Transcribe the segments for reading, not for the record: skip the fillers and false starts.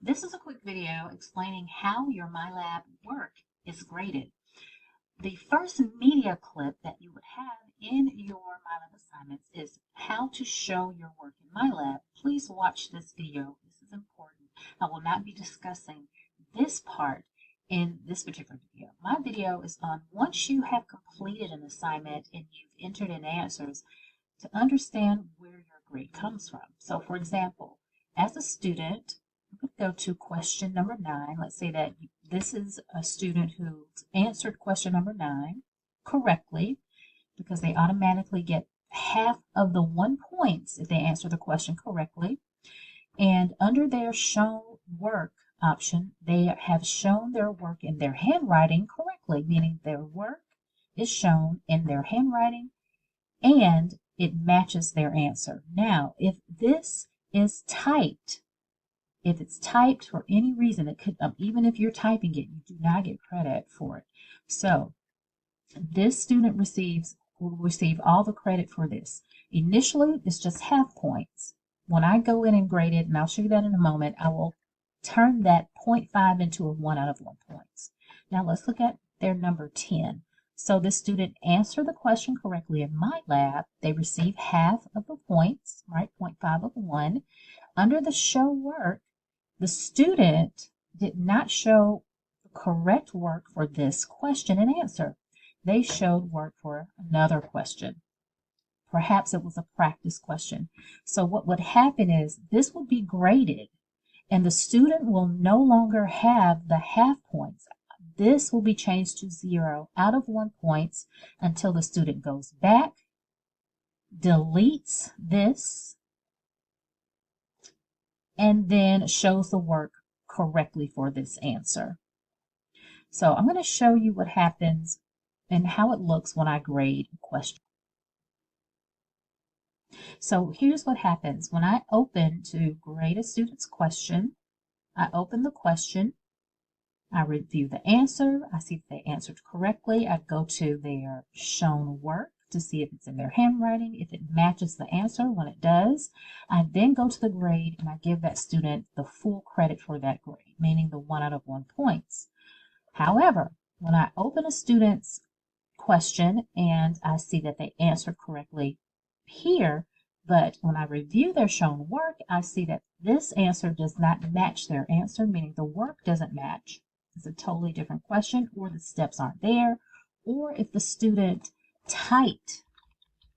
This is a quick video explaining how your MyLab work is graded. The first media clip that you would have in your MyLab assignments is how to show your work in MyLab. Please watch this video. This is important. I will not be discussing this part in this particular video. My video is on once you have completed an assignment and you've entered in answers to understand where your grade comes from. So for example, as a student, I'm going to go to question number 9. Let's say that this is a student who answered question number 9 correctly because they automatically get half of the 1 points if they answer the question correctly. And under their shown work option, they have shown their work in their handwriting correctly, meaning their work is shown in their handwriting and it matches their answer. Now, if this is typed, if it's typed for any reason, it could even if you're typing it, you do not get credit for it. So this student will receive all the credit for this. Initially, it's just half points. When I go in and grade it, and I'll show you that in a moment, I will turn that 0.5 into a 1 out of 1 points. Now let's look at their number 10. So the student answered the question correctly in MyLab. They receive half of the points, right? 0.5 of 1. Under the show work, the student did not show the correct work for this question and answer. They showed work for another question. Perhaps it was a practice question. So what would happen is this would be graded and the student will no longer have the half points. This will be changed to 0 out of 1 points until the student goes back, deletes this, and then shows the work correctly for this answer. So I'm going to show you what happens and how it looks when I grade a question. So here's what happens. When I open to grade a student's question, I open the question, I review the answer, I see if they answered correctly, I go to their shown work to see if it's in their handwriting, if it matches the answer. When it does, I then go to the grade and I give that student the full credit for that grade, meaning the 1 out of 1 points. However, when I open a student's question and I see that they answered correctly here, but when I review their shown work, I see that this answer does not match their answer, meaning the work doesn't match. It's a totally different question, or the steps aren't there, or if the student typed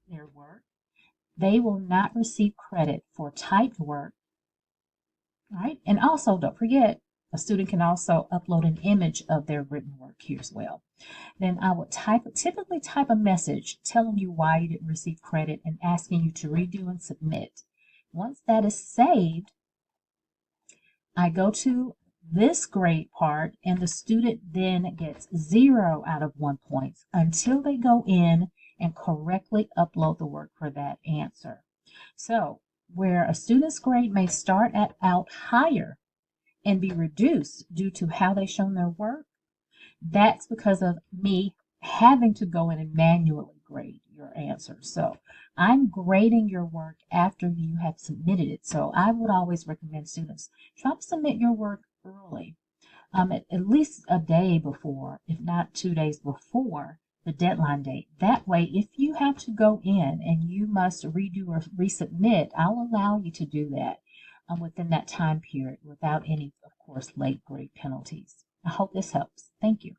their work, they will not receive credit for typed work. Right? And also, don't forget, a student can also upload an image of their written work here as well. Then I would typically type a message telling you why you didn't receive credit and asking you to redo and submit. Once that is saved, I go to this grade part and the student then gets 0 out of 1 points until they go in and correctly upload the work for that answer. So where a student's grade may start out higher and be reduced due to how they've shown their work, that's because of me having to go in and manually grade your answer. So I'm grading your work after you have submitted it. So I would always recommend students try to submit your work early, at least a day before, if not 2 days before the deadline date. That way, if you have to go in and you must redo or resubmit, I'll allow you to do that within that time period without any, of course, late grade penalties. I hope this helps. Thank you.